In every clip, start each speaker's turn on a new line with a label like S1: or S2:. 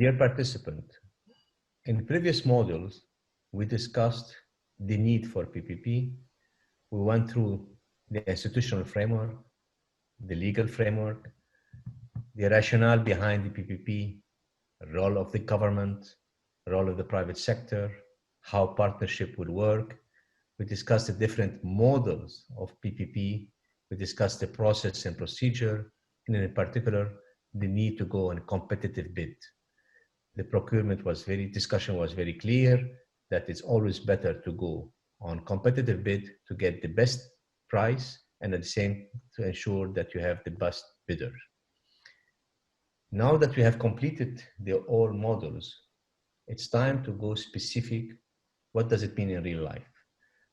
S1: Dear participant, in previous modules, we discussed the need for PPP. We went through the institutional framework, the legal framework, the rationale behind the PPP, role of the government, role of the private sector, how partnership would work. We discussed the different models of PPP. We discussed the process and procedure, and in particular, the need to go on a competitive bid. The discussion was very clear that it's always better to go on competitive bid to get the best price and at the same to ensure that you have the best bidder. Now that we have completed all modules, it's time to go specific. What does it mean in real life?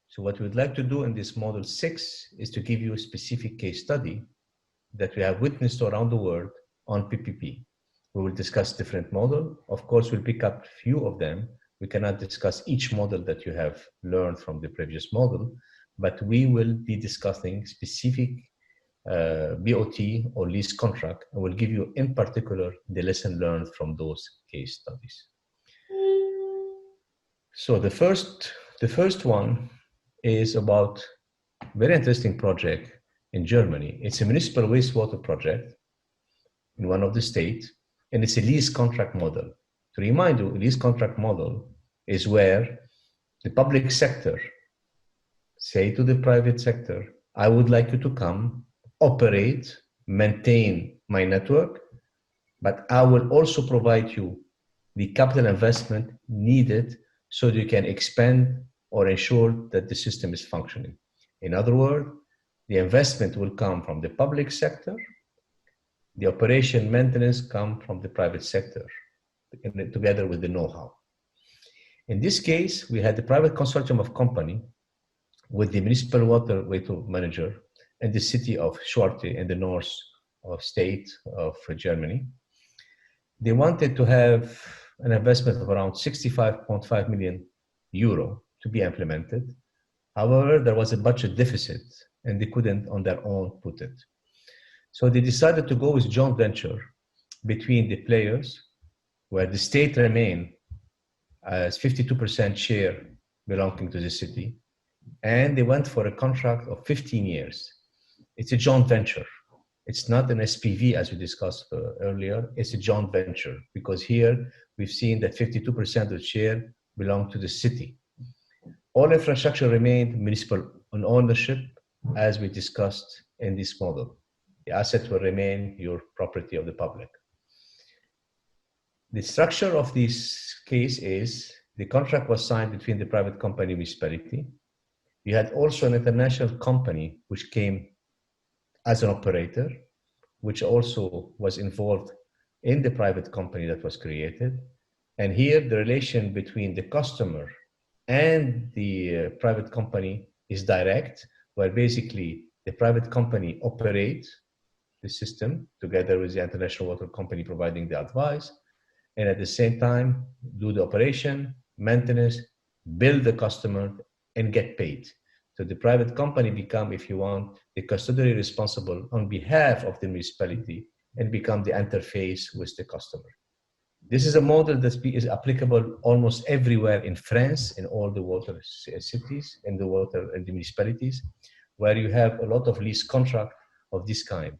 S1: So what we'd like to do in this module 6 is to give you a specific case study that we have witnessed around the world on PPP. We will discuss different models. Of course, we'll pick up a few of them. We cannot discuss each model that you have learned from the previous model, but we will be discussing specific BOT or lease contract, and we'll give you in particular the lesson learned from those case studies. So the first one is about a very interesting project in Germany. It's a municipal wastewater project in one of the states, and it's a lease contract model. To remind you, a lease contract model is where the public sector say to the private sector, I would like you to come, operate, maintain my network, but I will also provide you the capital investment needed so that you can expand or ensure that the system is functioning. In other words, the investment will come from the public sector, the operation maintenance come from the private sector, together with the know-how. In this case, we had the private consortium of company with the municipal water manager and the city of Schwarte in the north of state of Germany. They wanted to have an investment of around 65.5 million euro to be implemented. However, there was a budget deficit and they couldn't on their own put it. So they decided to go with joint venture between the players where the state remained as 52% share belonging to the city. And they went for a contract of 15 years. It's a joint venture. It's not an SPV as we discussed earlier. It's a joint venture because here we've seen that 52% of the share belong to the city. All infrastructure remained municipal on ownership as we discussed in this model. The asset will remain your property of the public. The structure of this case is the contract was signed between the private company and municipality. You had also an international company which came as an operator, which also was involved in the private company that was created. And here the relation between the customer and the private company is direct, where basically the private company operates the system together with the international water company providing the advice, and at the same time do the operation, maintenance, bill the customer, and get paid. So the private company become, if you want, the custodially responsible on behalf of the municipality and become the interface with the customer. This is a model that is applicable almost everywhere in France, in all the water cities, in the municipalities, where you have a lot of lease contract of this kind.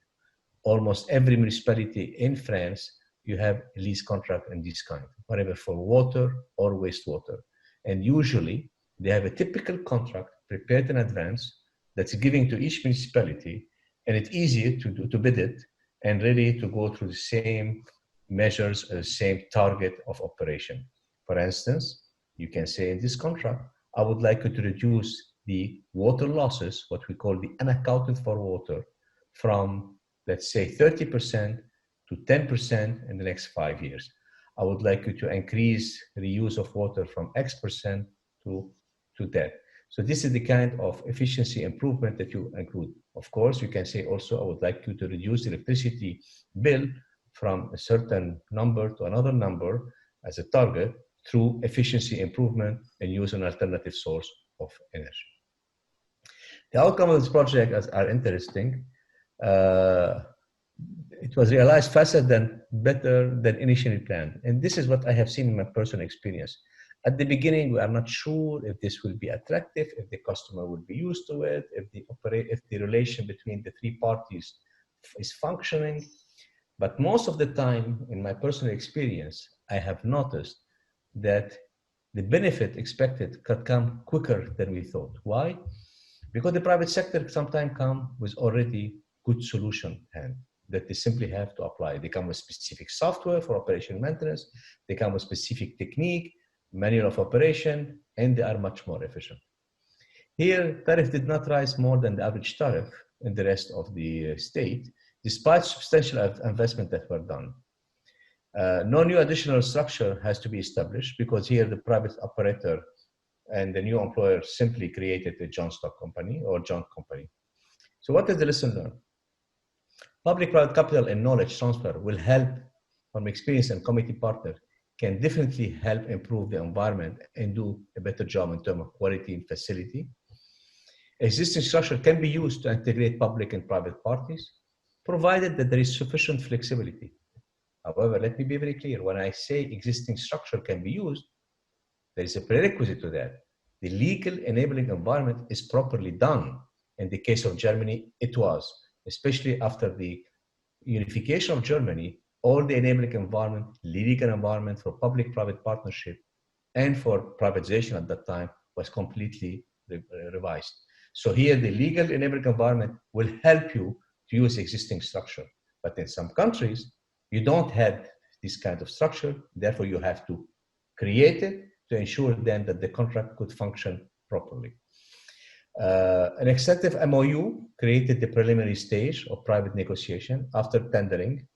S1: Almost every municipality in France, you have a lease contract in this kind, whatever for water or wastewater. And usually they have a typical contract prepared in advance that's giving to each municipality, and it's easier to bid it and really to go through the same measures, the same target of operation. For instance, you can say in this contract, I would like you to reduce the water losses, what we call the unaccounted for water, from, let's say, 30% to 10% in the next 5 years. I would like you to increase the use of water from X% to that. So this is the kind of efficiency improvement that you include. Of course, you can say also, I would like you to reduce the electricity bill from a certain number to another number as a target through efficiency improvement and use an alternative source of energy. The outcome of this project are interesting. it was realized better than initially planned. And this is what I have seen in my personal experience. At the beginning, we are not sure if this will be attractive, if the customer will be used to it, if the relation between the three parties is functioning. But most of the time, in my personal experience, I have noticed that the benefit expected could come quicker than we thought. Why? Because the private sector sometimes come with already good solution hand that they simply have to apply. They come with specific software for operation maintenance. They come with specific technique, manual of operation, and they are much more efficient. Here, tariff did not rise more than the average tariff in the rest of the state, despite substantial investment that were done. No new additional structure has to be established because here the private operator and the new employer simply created a joint stock company or joint company. So what is the lesson learned? Public-private capital and knowledge transfer will help from experience, and committee partner can definitely help improve the environment and do a better job in terms of quality and facility. Existing structure can be used to integrate public and private parties, provided that there is sufficient flexibility. However, let me be very clear. When I say existing structure can be used, there is a prerequisite to that. The legal enabling environment is properly done. In the case of Germany, it was, especially after the unification of Germany, all the enabling environment, legal environment for public-private partnership and for privatization at that time was completely revised. So here, the legal enabling environment will help you to use existing structure. But in some countries, you don't have this kind of structure. Therefore, you have to create it to ensure then that the contract could function properly. An extensive MOU created the preliminary stage of private negotiation after tendering.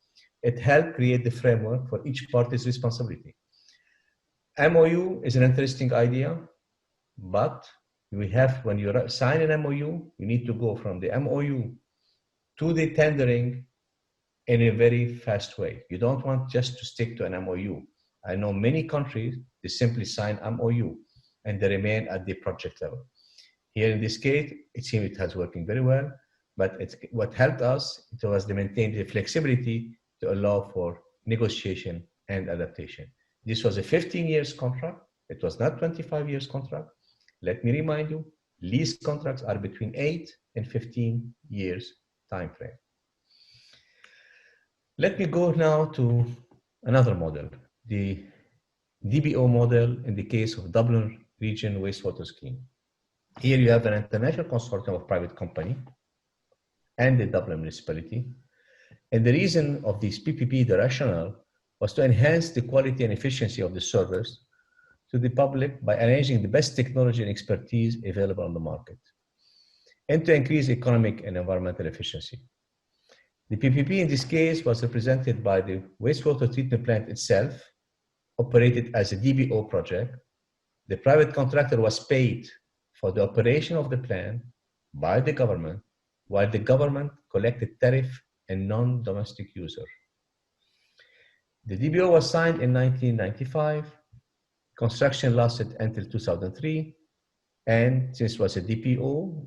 S1: It helped create the framework for each party's responsibility. MOU is an interesting idea, but when you sign an MOU, you need to go from the MOU to the tendering in a very fast way. You don't want just to stick to an MOU. I know many countries, they simply sign MOU and they remain at the project level. Here in this case, it seems it has working very well, but what helped us, it was to maintain the flexibility to allow for negotiation and adaptation. This was a 15 years contract. It was not 25 years contract. Let me remind you, lease contracts are between 8 and 15 years time frame. Let me go now to another model, the DBO model in the case of Dublin Region Wastewater Scheme. Here you have an international consortium of private company and the Dublin municipality. And the reason of this PPP, the rationale, was to enhance the quality and efficiency of the service to the public by arranging the best technology and expertise available on the market, and to increase economic and environmental efficiency. The PPP in this case was represented by the wastewater treatment plant itself, operated as a DBO project. The private contractor was paid for the operation of the plant by the government, while the government collected tariff and non-domestic user. The DBO was signed in 1995. Construction lasted until 2003. And since it was a DPO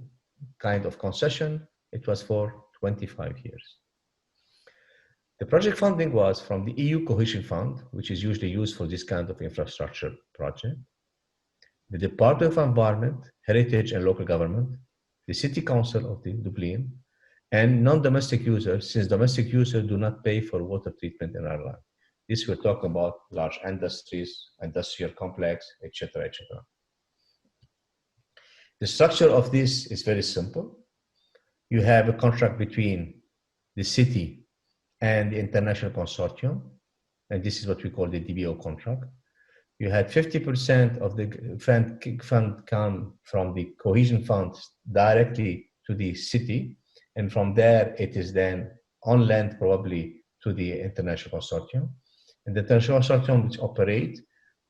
S1: kind of concession, it was for 25 years. The project funding was from the EU Cohesion Fund, which is usually used for this kind of infrastructure project, the Department of Environment, Heritage and Local Government, the City Council of the Dublin, and non-domestic users, since domestic users do not pay for water treatment in Ireland. This we're talking about large industries, industrial complex, etc., etc. The structure of this is very simple. You have a contract between the city and the international consortium, and this is what we call the DBO contract. You had 50% of the fund come from the cohesion funds directly to the city, and from there it is then on land probably to the international consortium. And the international consortium which operate,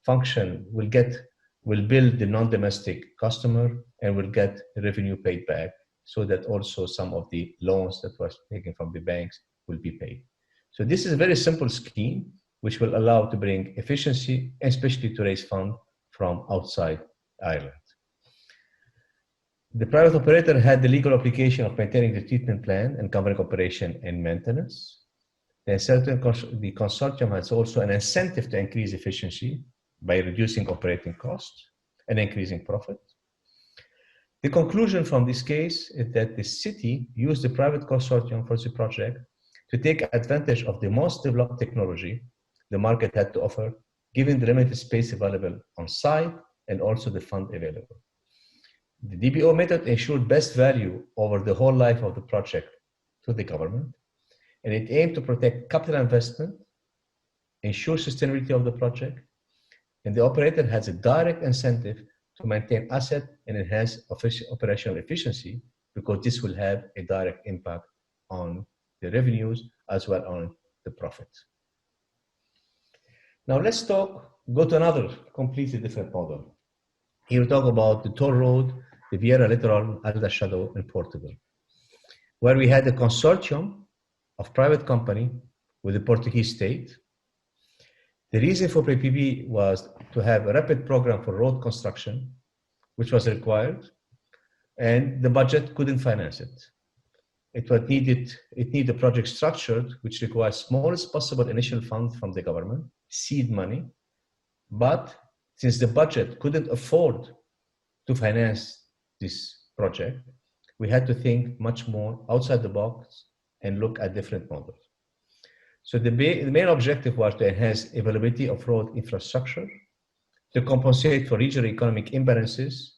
S1: function, will build the non-domestic customer and will get revenue paid back, so that also some of the loans that was taken from the banks will be paid. So this is a very simple scheme which will allow to bring efficiency, especially to raise funds from outside Ireland. The private operator had the legal obligation of maintaining the treatment plan and covering operation and maintenance. The consortium has also an incentive to increase efficiency by reducing operating costs and increasing profit. The conclusion from this case is that the city used the private consortium for the project to take advantage of the most developed technology the market had to offer, given the limited space available on site and also the fund available. The DBO method ensured best value over the whole life of the project to the government, and it aimed to protect capital investment, ensure sustainability of the project, and the operator has a direct incentive to maintain asset and enhance operational efficiency, because this will have a direct impact on the revenues as well on the profits. Now let's go to another completely different model. Here we talk about the toll road, the Vieira Litoral Alda Shadow in Portugal, where we had a consortium of private company with the Portuguese state. The reason for PPP was to have a rapid program for road construction, which was required, and the budget couldn't finance it. It needed a project structured, which requires smallest possible initial fund from the government, seed money. But since the budget couldn't afford to finance this project, we had to think much more outside the box and look at different models. So the main objective was to enhance availability of road infrastructure, to compensate for regional economic imbalances,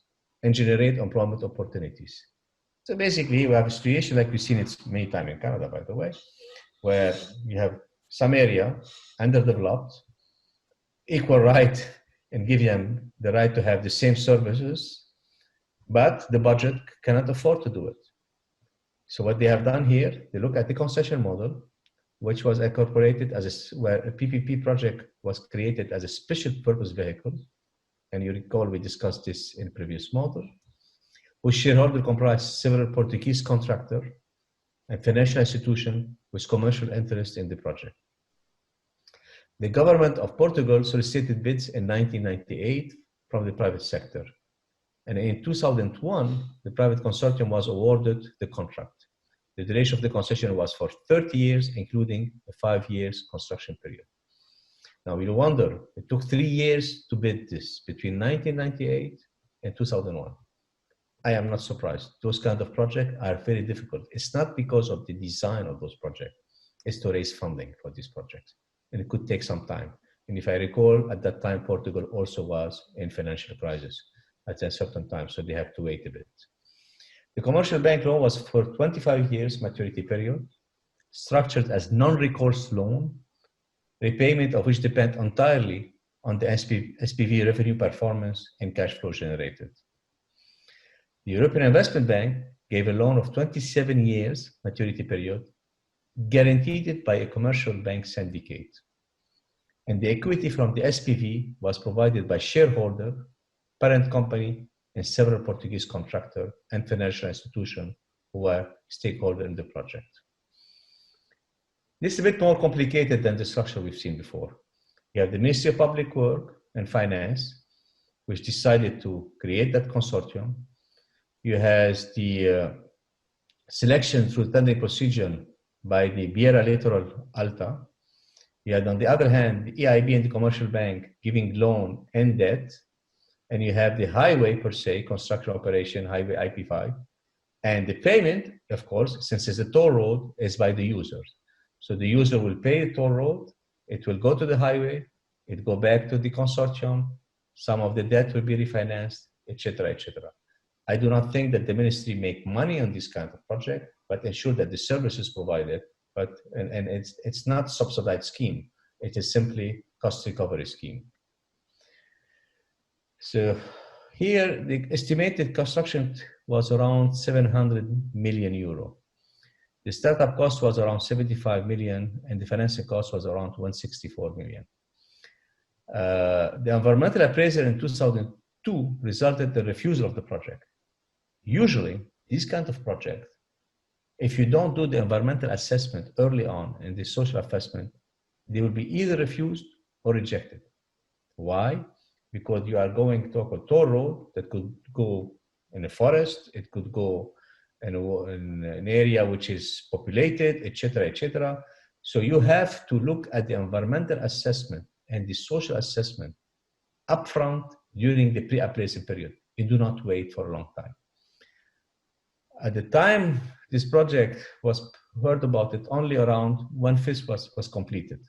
S1: and generate employment opportunities. So basically, we have a situation like we've seen it many times in Canada, by the way, where you have some area underdeveloped, equal right, and give them the right to have the same services, but the budget cannot afford to do it. So what they have done here, they look at the concession model, which was incorporated where a PPP project was created as a special purpose vehicle. And you recall we discussed this in previous model, whose shareholder comprised several Portuguese contractor and financial institution with commercial interest in the project. The government of Portugal solicited bids in 1998 from the private sector. And in 2001, the private consortium was awarded the contract. The duration of the concession was for 30 years, including a 5 years construction period. Now you wonder, it took 3 years to bid this between 1998 and 2001. I am not surprised. Those kind of projects are very difficult. It's not because of the design of those projects. It's to raise funding for these projects. And it could take some time. And if I recall, at that time, Portugal also was in financial crisis at a certain time, so they have to wait a bit. The commercial bank loan was for 25 years maturity period, structured as non-recourse loan, repayment of which depend entirely on the SPV revenue performance and cash flow generated. The European Investment Bank gave a loan of 27 years maturity period, guaranteed by a commercial bank syndicate. And the equity from the SPV was provided by shareholder, parent company, and several Portuguese contractor and financial institution who were stakeholders in the project. This is a bit more complicated than the structure we've seen before. You have the Ministry of Public Work and Finance, which decided to create that consortium. You have the selection through tendering procedure by the Vieira Litoral Alta. You had, on the other hand, the EIB and the commercial bank giving loan and debt. And you have the highway per se, construction operation, highway IP5. And the payment, of course, since it's a toll road, is by the user. So the user will pay the toll road, it will go to the highway, it go back to the consortium, some of the debt will be refinanced, etc., etc. I do not think that the ministry make money on this kind of project, but ensure that the service is provided, and it's not subsidized scheme. It is simply cost recovery scheme. So here, the estimated construction was around 700 million euro. The startup cost was around 75 million, and the financing cost was around 164 million. The environmental appraisal in 2002 resulted in the refusal of the project. Usually, this kind of project, if you don't do the environmental assessment early on and the social assessment, they will be either refused or rejected. Why? Because you are going to a toll road that could go in a forest, it could go in an area which is populated, etc., etc. So you have to look at the environmental assessment and the social assessment upfront during the pre-appraisal period. You do not wait for a long time. At the time this project was heard about, it only around 1/5 was completed.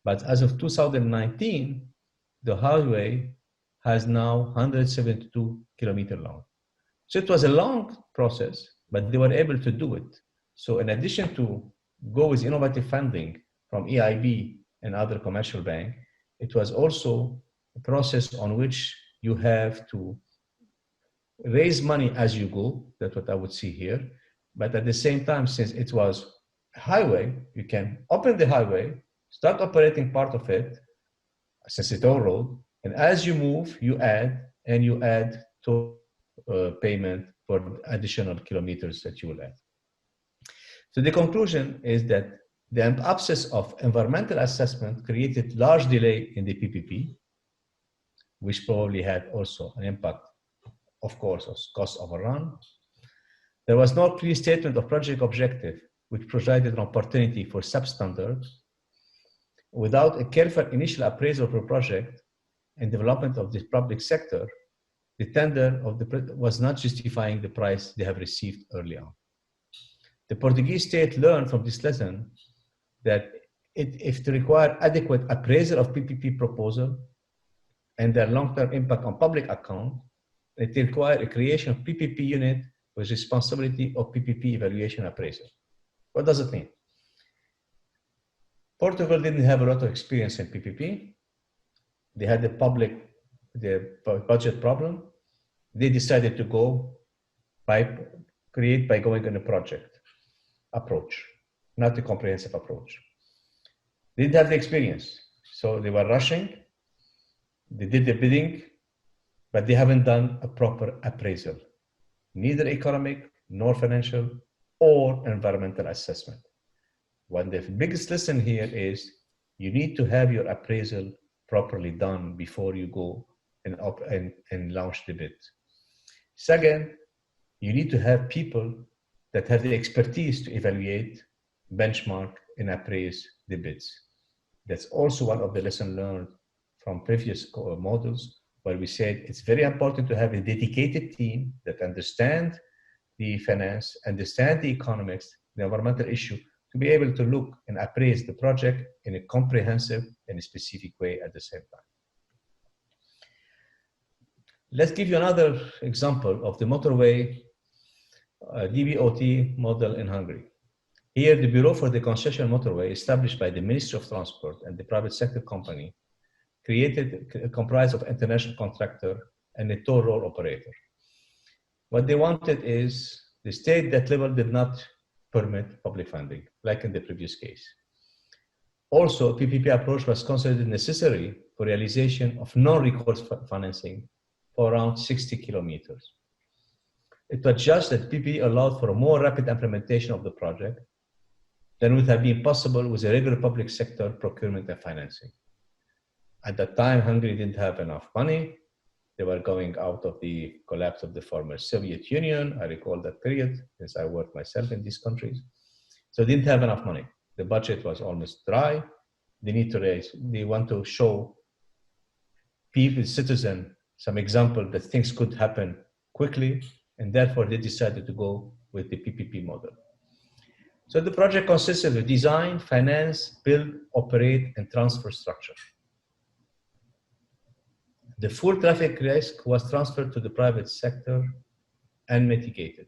S1: But as of 2019, the highway has now 172 kilometers long. So it was a long process, but they were able to do it. So in addition to go with innovative funding from EIB and other commercial banks, it was also a process on which you have to raise money as you go. That's what I would see here. But at the same time, since it was a highway, you can open the highway, start operating part of it, since it's all road, and as you move, you add to payment for additional kilometers that you will add. So the conclusion is that the absence of environmental assessment created large delay in the PPP, which probably had also an impact, of course, of cost overrun. There was no clear statement of project objective, which provided an opportunity for substandard. Without a careful initial appraisal of the project and development of the public sector, the tender was not justifying the price they have received early on. The Portuguese state learned from this lesson that if to require adequate appraisal of PPP proposal and their long-term impact on public account, it required a creation of PPP unit with responsibility of PPP evaluation appraisal. What does it mean? Portugal didn't have a lot of experience in PPP. They had the budget problem. They decided to go by going on a project approach, not a comprehensive approach. They didn't have the experience, so they were rushing. They did the bidding, but they haven't done a proper appraisal, neither economic nor financial or environmental assessment. One of the biggest lesson here is you need to have your appraisal properly done before you go and launch the bid. Second, you need to have people that have the expertise to evaluate, benchmark, and appraise the bids. That's also one of the lessons learned from previous models, where we said it's very important to have a dedicated team that understand the finance, understand the economics, the environmental issue, to be able to look and appraise the project in a comprehensive and specific way at the same time. Let's give you another example of the motorway DBOT model in Hungary. Here, the Bureau for the Concession Motorway, established by the Ministry of Transport and the private sector company, comprised of international contractor and a toll road operator. What they wanted is the state that level did not permit public funding, like in the previous case. Also, PPP approach was considered necessary for realization of non-recourse financing for around 60 kilometers. It was just that PPP allowed for a more rapid implementation of the project than would have been possible with a regular public sector procurement and financing. At that time, Hungary didn't have enough money. They were going out of the collapse of the former Soviet Union. I recall that period, since I worked myself in these countries. So they didn't have enough money. The budget was almost dry. They need to raise, they want to show people, citizens, some example that things could happen quickly, and therefore they decided to go with the PPP model. So the project consisted of design, finance, build, operate, and transfer structure. The full traffic risk was transferred to the private sector and mitigated.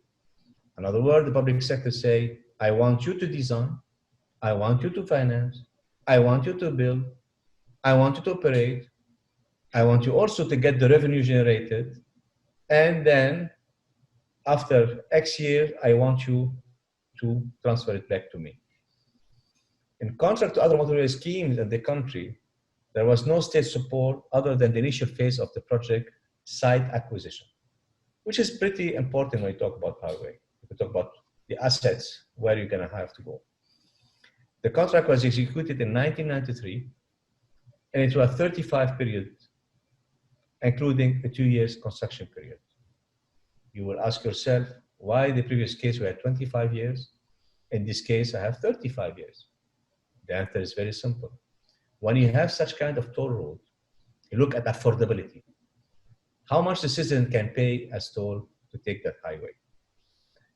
S1: In other words, the public sector say, I want you to design, I want you to finance, I want you to build, I want you to operate, I want you also to get the revenue generated, and then after X years, I want you to transfer it back to me. In contrast to other motorway schemes in the country, there was no state support other than the initial phase of the project site acquisition, which is pretty important when you talk about highway. If you talk about the assets, where you're gonna have to go. The contract was executed in 1993, and it was 35 periods, including a 2 years construction period. You will ask yourself, why the previous case we had 25 years? In this case, I have 35 years. The answer is very simple. When you have such kind of toll road, you look at affordability. How much the citizen can pay as toll to take that highway.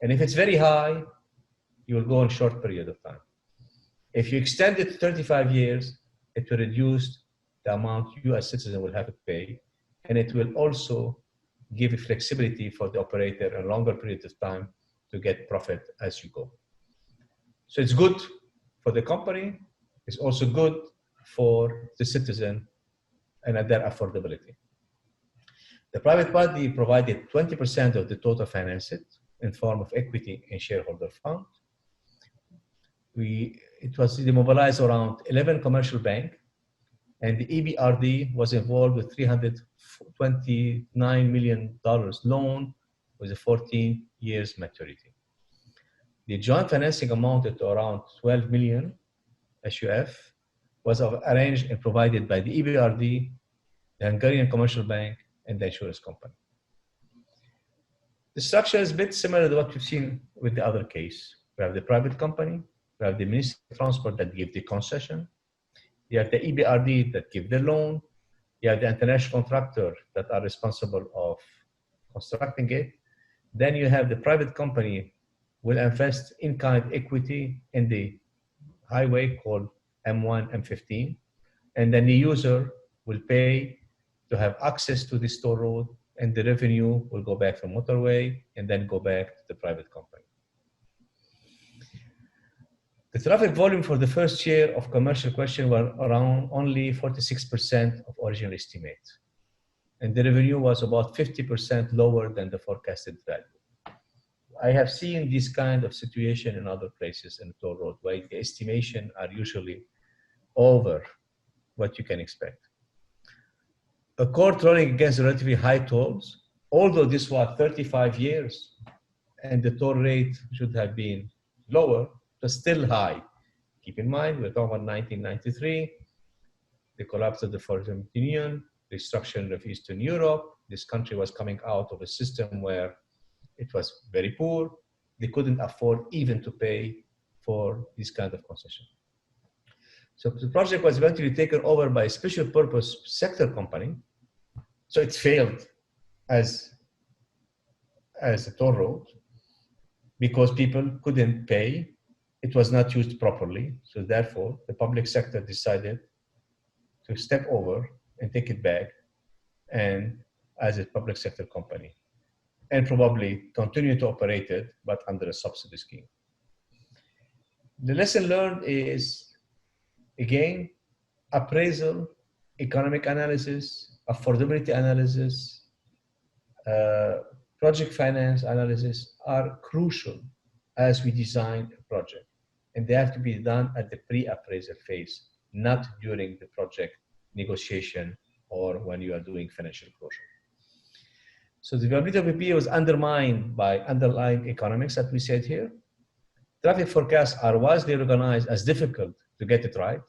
S1: And if it's very high, you will go in short period of time. If you extend it to 35 years, it will reduce the amount you as citizen will have to pay. And it will also give flexibility for the operator a longer period of time to get profit as you go. So it's good for the company. It's also good for the citizen and at their affordability. The private party provided 20% of the total financing in form of equity and shareholder fund. It was demobilized around 11 commercial banks, and the EBRD was involved with $329 million loan with a 14 years maturity. The joint financing amounted to around 12 million SUF, was arranged and provided by the EBRD, the Hungarian Commercial Bank, and the insurance company. The structure is a bit similar to what we've seen with the other case. We have the private company, we have the Ministry of Transport that give the concession, you have the EBRD that give the loan, you have the international contractor that are responsible of constructing it. Then you have the private company will invest in-kind equity in the highway called M1, M15, and then the user will pay to have access to this toll road, and the revenue will go back from motorway and then go back to the private company. The traffic volume for the first year of commercial question were around only 46% of original estimate. And the revenue was about 50% lower than the forecasted value. I have seen this kind of situation in other places in the toll road where the estimation are usually over what you can expect. A court ruling against relatively high tolls, although this was 35 years and the toll rate should have been lower, but still high. Keep in mind, we're talking about 1993, the collapse of the Soviet Union, the destruction of Eastern Europe. This country was coming out of a system where it was very poor. They couldn't afford even to pay for this kind of concession. So the project was eventually taken over by a special purpose sector company. So it failed as a toll road because people couldn't pay. It was not used properly. So therefore, the public sector decided to step over and take it back and as a public sector company, and probably continue to operate it, but under a subsidy scheme. The lesson learned is, again, appraisal, economic analysis, affordability analysis, project finance analysis are crucial as we design a project. And they have to be done at the pre-appraisal phase, not during the project negotiation or when you are doing financial closure. So the viability of PPP was undermined by underlying economics that we said here. Traffic forecasts are widely recognized as difficult to get it right.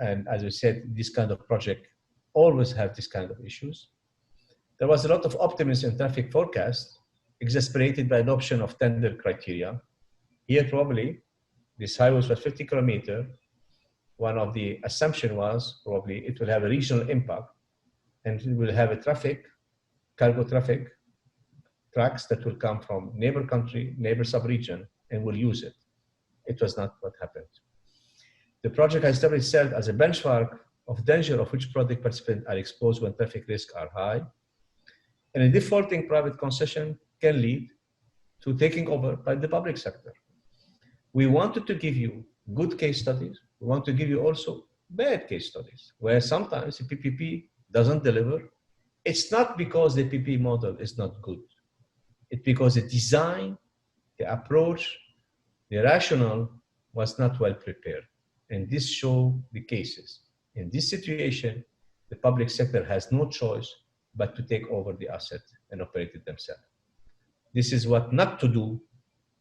S1: And as we said, this kind of project always have this kind of issues. There was a lot of optimism in traffic forecast, exasperated by adoption of tender criteria. Here probably, this highway was 50 kilometers. One of the assumption was probably it will have a regional impact and it will have a cargo traffic trucks that will come from neighbor country, neighbor sub-region, and will use it. It was not what happened. The project has established itself as a benchmark of danger of which project participants are exposed when traffic risks are high. And a defaulting private concession can lead to taking over by the public sector. We wanted to give you good case studies. We want to give you also bad case studies, where sometimes the PPP doesn't deliver. It's not because the PPP model is not good. It's because the design, the approach, the rationale was not well prepared. And this shows the cases. In this situation, the public sector has no choice but to take over the asset and operate it themselves. This is what not to do,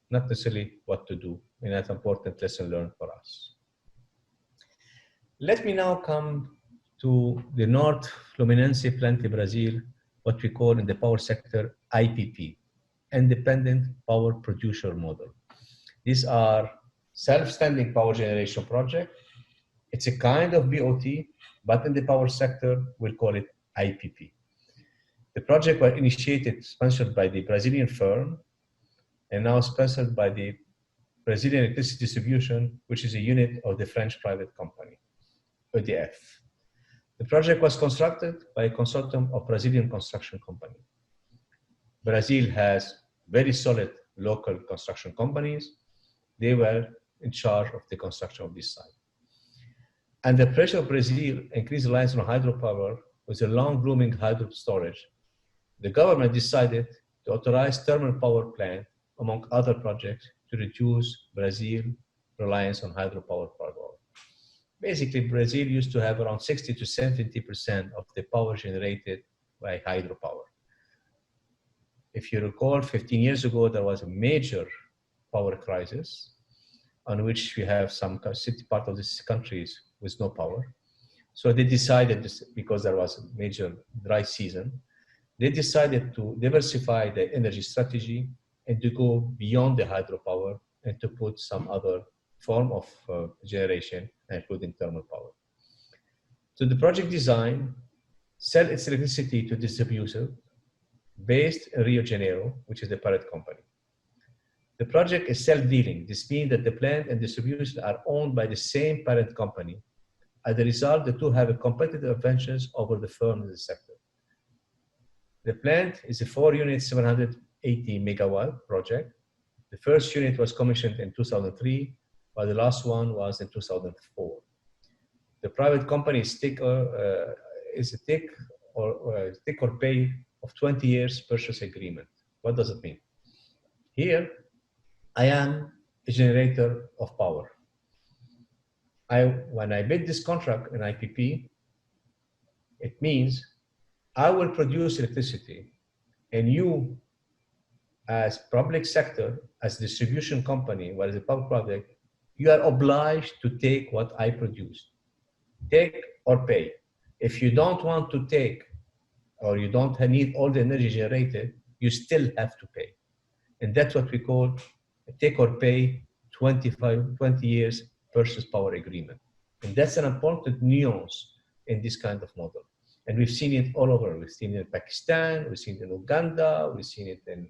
S1: not necessarily what to do, and that's an important lesson learned for us. Let me now come to the North Fluminense Plante Brazil, what we call in the power sector IPP, Independent Power Producer Model. These are self-standing power generation project. It's a kind of BOT, but in the power sector, we'll call it IPP. The project was initiated, sponsored by the Brazilian firm, and now sponsored by the Brazilian Electricity Distribution, which is a unit of the French private company, EDF. The project was constructed by a consortium of Brazilian construction company. Brazil has very solid local construction companies. They were in charge of the construction of this site. And the pressure of Brazil increased reliance on hydropower with a long-looming hydro storage. The government decided to authorize thermal power plant, among other projects, to reduce Brazil's reliance on hydropower power. Basically, Brazil used to have around 60 to 70% of the power generated by hydropower. If you recall, 15 years ago, there was a major power crisis on which we have some city part of these countries with no power. So they decided, because there was a major dry season, they decided to diversify the energy strategy and to go beyond the hydropower and to put some other form of generation, including thermal power. So the project design sell its electricity to distributor based in Rio de Janeiro, which is the parent company. The project is self-dealing. This means that the plant and distribution are owned by the same parent company. As a result, the two have a competitive advantage over the firm in the sector. The plant is a 4-unit, 780 megawatt project. The first unit was commissioned in 2003, while the last one was in 2004. The private company is a take or pay of 20 years purchase agreement. What does it mean? Here, I am a generator of power. When I bid this contract in IPP, it means I will produce electricity, and you, as public sector, as distribution company, what is a public project, you are obliged to take what I produce. Take or pay. If you don't want to take, or you don't need all the energy generated, you still have to pay. And that's what we call a take or pay 20 years purchase power agreement. And that's an important nuance in this kind of model. And we've seen it all over. We've seen it in Pakistan, we've seen it in Uganda, we've seen it in,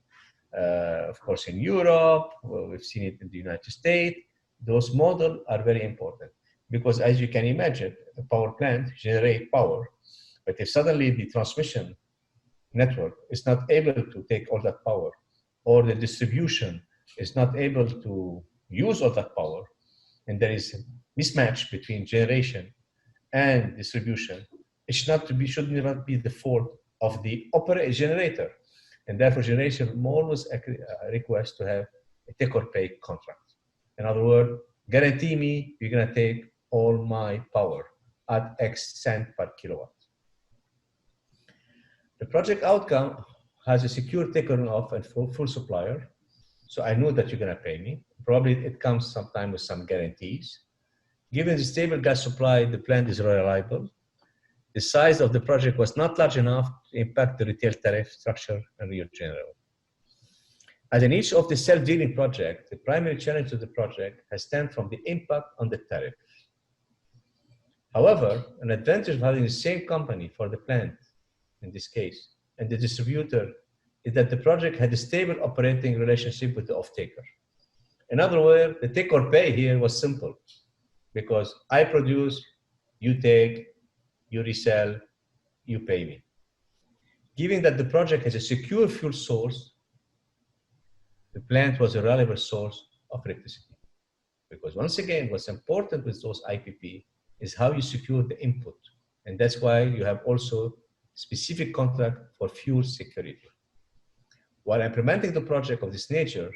S1: of course, in Europe, we've seen it in the United States. Those models are very important because, as you can imagine, a power plant generates power, but if suddenly the transmission network is not able to take all that power, or the distribution is not able to use all that power, and there is a mismatch between generation and distribution, it should not be the fault of the operator generator. And therefore, generation always requests to have a take or pay contract. In other words, guarantee me you're going to take all my power at X cent per kilowatt. The project outcome has a secure taker off and full supplier. So I know that you're going to pay me. Probably it comes sometime with some guarantees. Given the stable gas supply, the plant is reliable. The size of the project was not large enough to impact the retail tariff structure in Rio de Janeiro. As in each of the self-dealing projects, the primary challenge of the project has stemmed from the impact on the tariff. However, an advantage of having the same company for the plant, in this case, and the distributor, is that the project had a stable operating relationship with the off-taker. In other words, the take or pay here was simple, because I produce, you take, you resell, you pay me. Given that the project has a secure fuel source, the plant was a reliable source of electricity. Because once again, what's important with those IPP is how you secure the input. And that's why you have also specific contract for fuel security. While implementing the project of this nature,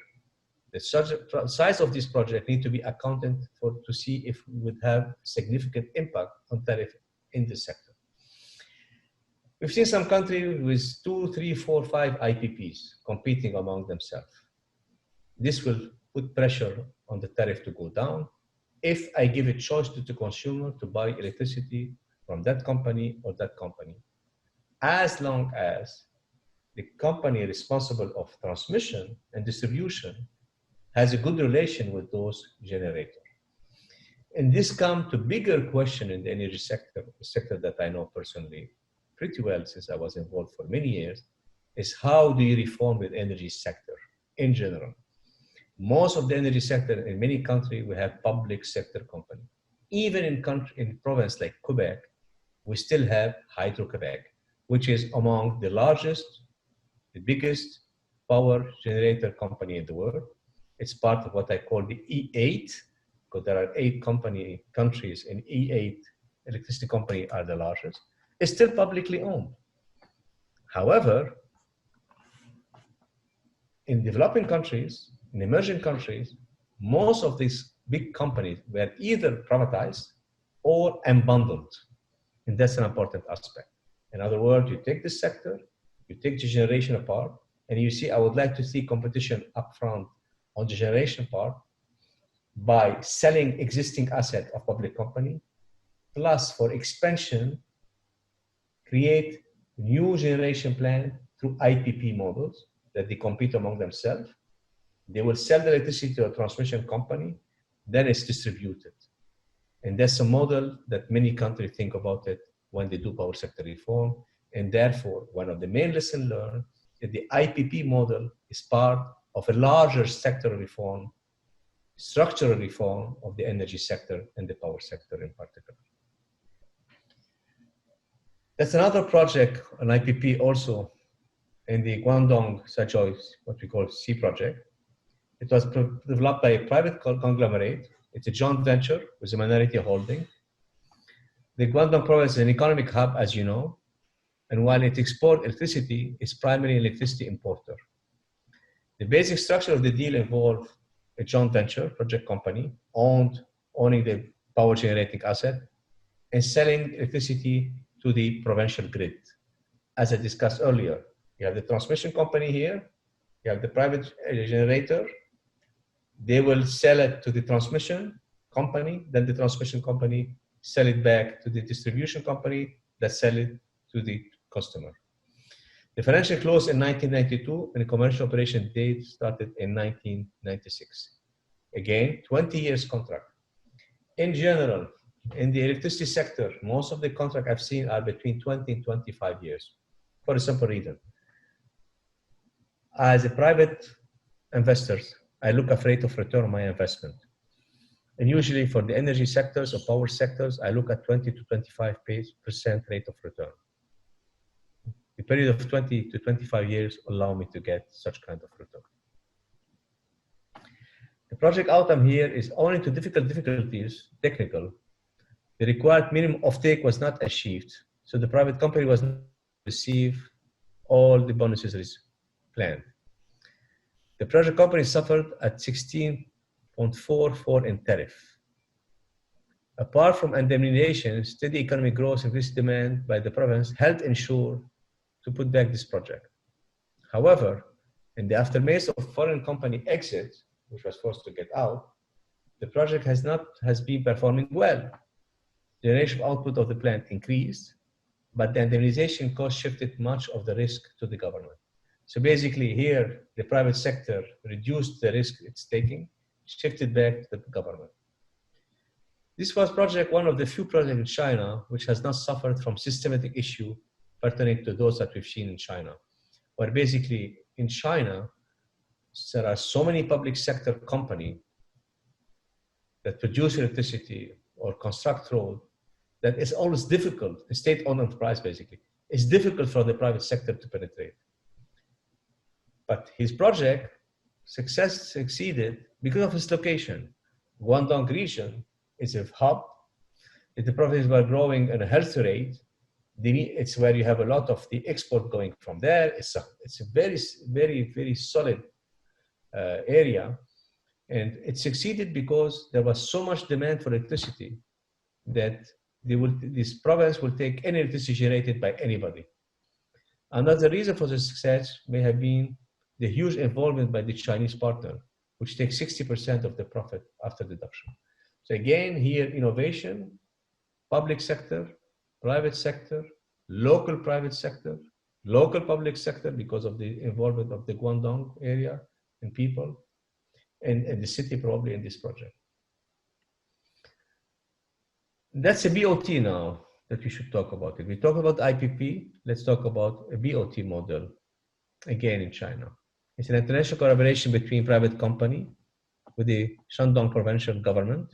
S1: the size of this project need to be accounted for to see if we would have significant impact on tariff in the sector. We've seen some countries with 2, 3, 4, 5 IPPs competing among themselves. This will put pressure on the tariff to go down if I give a choice to the consumer to buy electricity from that company or that company, as long as the company responsible of transmission and distribution has a good relation with those generators. And this comes to bigger question in the energy sector, a sector that I know personally pretty well since I was involved for many years, is how do you reform the energy sector in general? Most of the energy sector in many countries, we have public sector company. Even in province like Quebec, we still have Hydro-Quebec, which is among the largest, the biggest power generator company in the world. It's part of what I call the E8, because there are 8 countries in E8, electricity company are the largest. It's still publicly owned. However, in developing countries, in emerging countries, most of these big companies were either privatized or unbundled. And that's an important aspect. In other words, you take this sector, you take the generation apart, and you see, I would like to see competition upfront on the generation part by selling existing asset of public company, plus for expansion, create new generation plan through IPP models that they compete among themselves. They will sell the electricity to a transmission company, then it's distributed. And that's a model that many countries think about it when they do power sector reform. And therefore, one of the main lessons learned is the IPP model is part of a larger sector reform, structural reform of the energy sector and the power sector in particular. That's another project, an IPP also in the Guangdong Suzhou, what we call C project. It was developed by a private conglomerate. It's a joint venture with a minority holding. The Guangdong province is an economic hub, as you know, and while it exports electricity, it's primarily an electricity importer. The basic structure of the deal involved a joint venture project company owning the power generating asset and selling electricity to the provincial grid. As I discussed earlier, you have the transmission company here, you have the private generator. They will sell it to the transmission company, then the transmission company sell it back to the distribution company that sell it to the customer. The financial closed in 1992 and the commercial operation date started in 1996. Again, 20 years contract. In general, in the electricity sector, most of the contracts I've seen are between 20 and 25 years for a simple reason. As a private investor, I look at rate of return on my investment. And usually for the energy sectors or power sectors, I look at 20 to 25% rate of return. The period of 20 to 25 years allow me to get such kind of return. The project outcome here is owing to difficulties, technical. The required minimum offtake was not achieved, so the private company was not receive all the bonuses as planned. The project company suffered at 16.44 in tariff. Apart from indemnification, steady economic growth and increased demand by the province helped ensure to put back this project. However, in the aftermath of foreign company exit, which was forced to get out, the project has been performing well. The generation output of the plant increased, but the indemnification cost shifted much of the risk to the government. So basically here, the private sector reduced the risk it's taking, shifted back to the government. This was one of the few projects in China which has not suffered from systematic issue pertaining to those that we've seen in China, where basically in China, there are so many public sector companies that produce electricity or construct road that it's always difficult, a state-owned enterprise basically, it's difficult for the private sector to penetrate. But his project succeeded because of its location. Guangdong region is a hub. If the provinces were growing at a healthy rate, it's where you have a lot of the export going from there. It's a very, very, very solid area. And it succeeded because there was so much demand for electricity that this province will take any electricity generated by anybody. Another reason for the success may have been the huge involvement by the Chinese partner, which takes 60% of the profit after deduction. So again, here, innovation, public sector, private sector, local private sector, local public sector because of the involvement of the Guangdong area and people, in the city, probably in this project. That's a BOT now that we should talk about it. We talk about IPP, let's talk about a BOT model, again in China. It's an international collaboration between private company with the Shandong provincial government.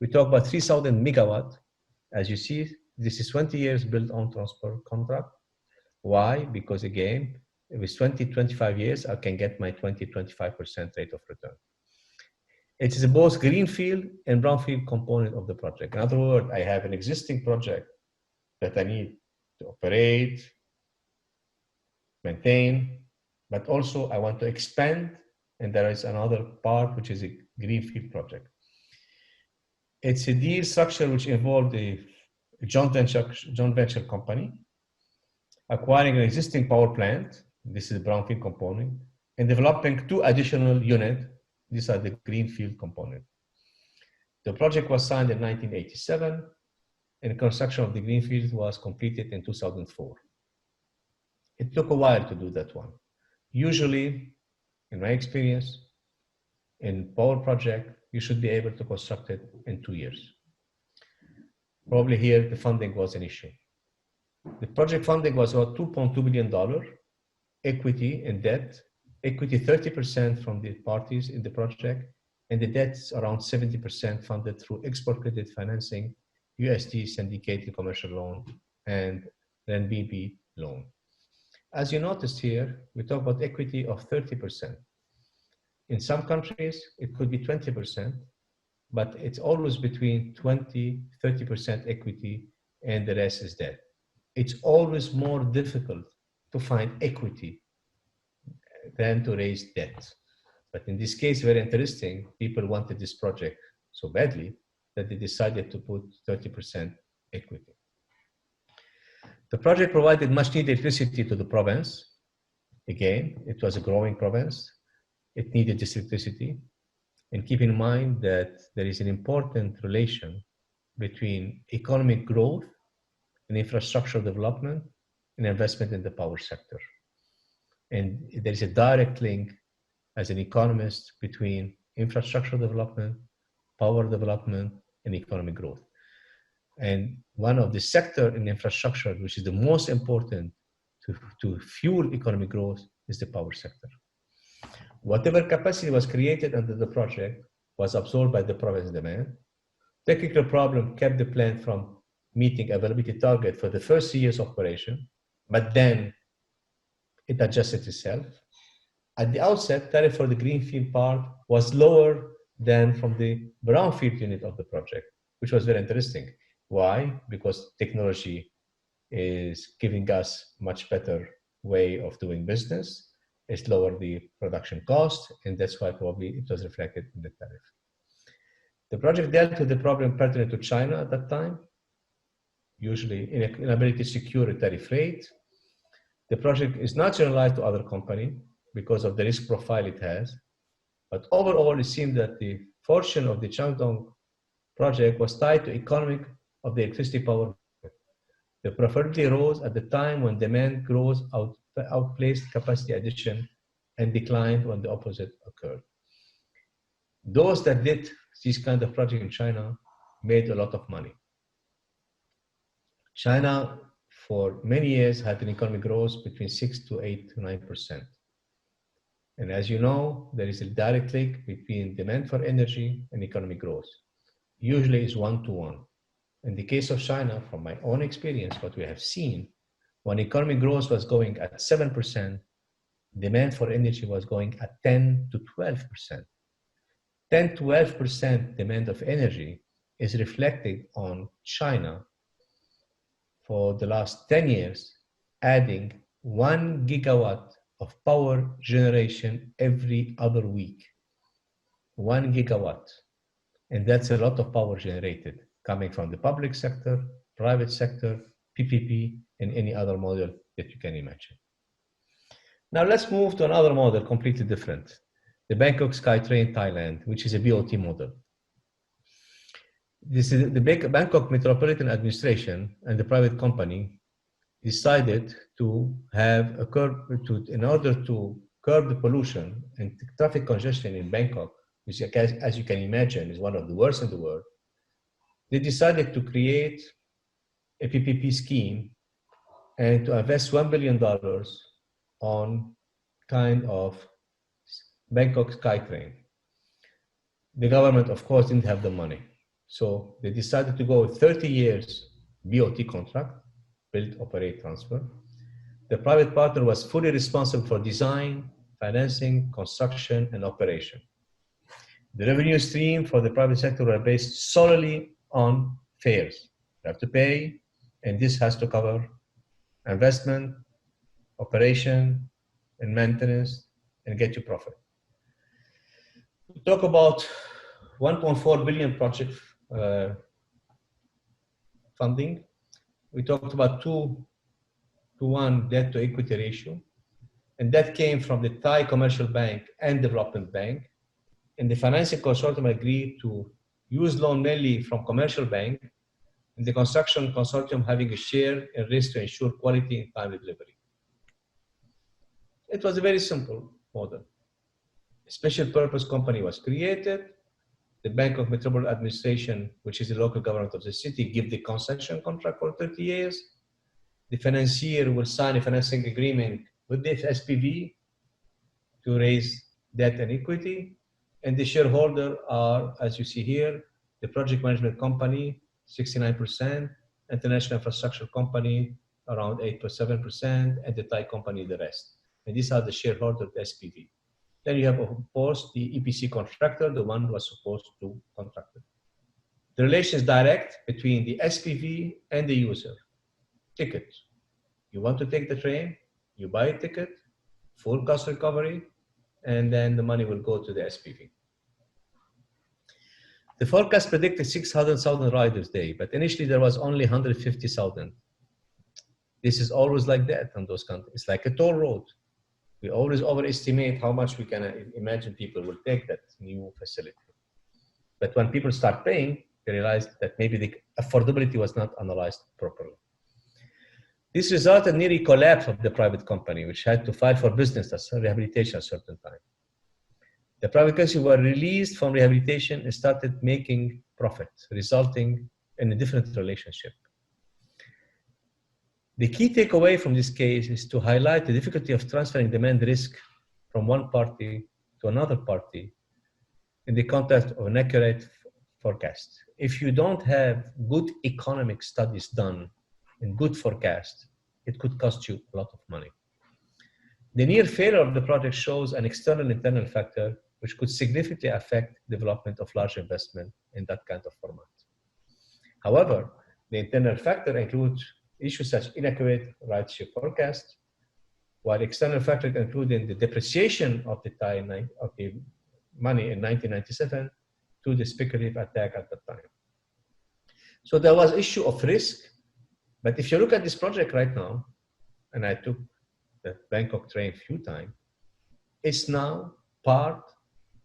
S1: We talk about 3,000 megawatt. As you see, this is 20 years built on transport contract. Why? Because again, with 20, 25 years, I can get my 20, 25% rate of return. It is both greenfield and brownfield component of the project. In other words, I have an existing project that I need to operate, maintain, but also I want to expand, and there is another part which is a greenfield project. It's a deal structure which involved a joint venture company acquiring an existing power plant, this is the brownfield component, and developing 2 additional units, these are the greenfield component. The project was signed in 1987, and construction of the greenfield was completed in 2004. It took a while to do that one. Usually, in my experience, in power project, you should be able to construct it in 2 years. Probably here, the funding was an issue. The project funding was about $2.2 billion, equity and debt, equity 30% from the parties in the project, and the debt's around 70% funded through export credit financing, USD syndicated commercial loan, and renminbi loan. As you noticed here, we talk about equity of 30%. In some countries, it could be 20%, but it's always between 20, 30% equity, and the rest is debt. It's always more difficult to find equity than to raise debt. But in this case, very interesting, people wanted this project so badly that they decided to put 30% equity. The project provided much needed electricity to the province. Again, it was a growing province. It needed this electricity. And keep in mind that there is an important relation between economic growth and infrastructure development and investment in the power sector. And there is a direct link as an economist between infrastructure development, power development, and economic growth. And one of the sector in infrastructure, which is the most important to fuel economic growth, is the power sector. Whatever capacity was created under the project was absorbed by the province demand. Technical problem kept the plant from meeting availability target for the first 3 years operation, but then it adjusted itself. At the outset, tariff for the greenfield part was lower than from the brownfield unit of the project, which was very interesting. Why? Because technology is giving us much better way of doing business. It's lowered the production cost, and that's why probably it was reflected in the tariff. The project dealt with the problem pertinent to China at that time, usually inability to secure a tariff rate. The project is not generalized to other companies because of the risk profile it has. But overall, it seemed that the fortune of the Shandong project was tied to economic of the electricity power. The profitability rose at the time when demand growth outpaced capacity addition and declined when the opposite occurred. Those that did this kind of project in China made a lot of money. China, for many years, had an economic growth between 6 to 8 to 9%. And as you know, there is a direct link between demand for energy and economic growth. Usually it's 1-to-1. In the case of China, from my own experience, what we have seen, when economic growth was going at 7%, demand for energy was going at 10 to 12%. 10 to 12% demand of energy is reflected on China for the last 10 years, adding 1 gigawatt of power generation every other week. 1 gigawatt. And that's a lot of power generated coming from the public sector, private sector, PPP, and any other model that you can imagine. Now let's move to another model completely different. The Bangkok SkyTrain Thailand, which is a BOT model. This is the Bangkok Metropolitan Administration and the private company decided to have a curb in order to curb the pollution and traffic congestion in Bangkok. which, as you can imagine, is one of the worst in the world, they decided to create a PPP scheme and to invest $1 billion on kind of Bangkok SkyTrain. The government, of course, didn't have the money. So they decided to go with 30 years BOT contract, build, operate, transfer. The private partner was fully responsible for design, financing, construction, and operation. The revenue stream for the private sector were based solely on fares. You have to pay, and this has to cover investment, operation, and maintenance, and get you profit. We talk about 1.4 billion project funding. We talked about 2-to-1 debt to equity ratio, and that came from the Thai Commercial Bank and Development Bank. And the financing consortium agreed to use loan mainly from commercial bank, and the construction consortium having a share in risk to ensure quality and timely delivery. It was a very simple model. A special purpose company was created. The Bangkok Metropolitan Administration, which is the local government of the city, give the concession contract for 30 years. The financier will sign a financing agreement with the SPV to raise debt and equity. And the shareholder are, as you see here, the project management company, 69%, international infrastructure company, around 8.7%, and the Thai company, the rest. And these are the shareholders of the SPV. Then you have, of course, the EPC contractor, the one who was supposed to contract it. The relation is direct between the SPV and the user. Ticket. You want to take the train, you buy a ticket, full cost recovery, and then the money will go to the SPV. The forecast predicted 600,000 riders a day, but initially there was only 150,000. This is always like that in those countries. It's like a toll road. We always overestimate how much we can imagine people will take that new facility. But when people start paying, they realize that maybe the affordability was not analyzed properly. This resulted in nearly collapse of the private company, which had to file for business as rehabilitation at a certain time. The private companies were released from rehabilitation and started making profit, resulting in a different relationship. The key takeaway from this case is to highlight the difficulty of transferring demand risk from one party to another party in the context of an accurate forecast. If you don't have good economic studies done and good forecast, it could cost you a lot of money. The near failure of the project shows an external internal factor which could significantly affect development of large investment in that kind of format. However, the internal factor includes issues such as inaccurate ridership forecast, while external factors including the depreciation of the Thai money in 1997 to the speculative attack at that time. So there was issue of risk, but if you look at this project right now, and I took the Bangkok train a few times, it's now part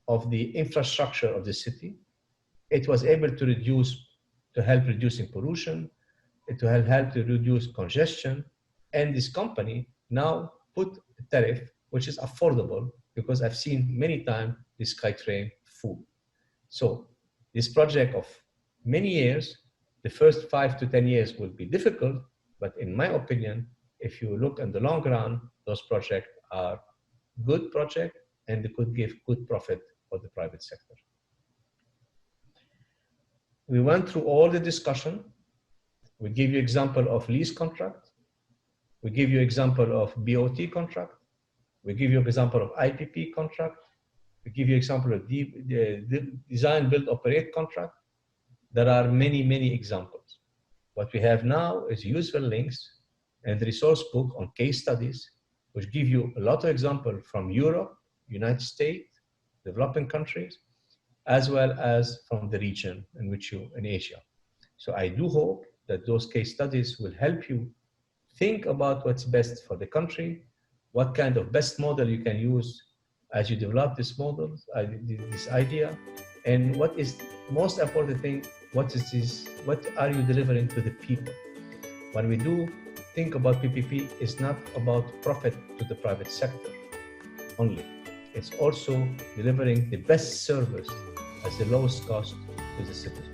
S1: of the infrastructure of the city. It was able to help reducing pollution, to help to reduce congestion, and this company now put a tariff which is affordable, because I've seen many times this SkyTrain full. So this project of many years, the first 5 to 10 years will be difficult, but in my opinion, if you look in the long run, those projects are good projects and they could give good profit for the private sector. We went through all the discussion. We give you example of lease contract. We give you example of BOT contract. We give you example of IPP contract. We give you example of the design, build, operate contract. There are many, many examples. What we have now is useful links and the resource book on case studies, which give you a lot of examples from Europe, United States, developing countries, as well as from the region in which you, in Asia. So I do hope that those case studies will help you think about what's best for the country, what kind of best model you can use as you develop this model, this idea, and what is most important thing, what are you delivering to the people? When we do think about PPP, it's not about profit to the private sector only. it's also delivering the best service at the lowest cost to the citizen.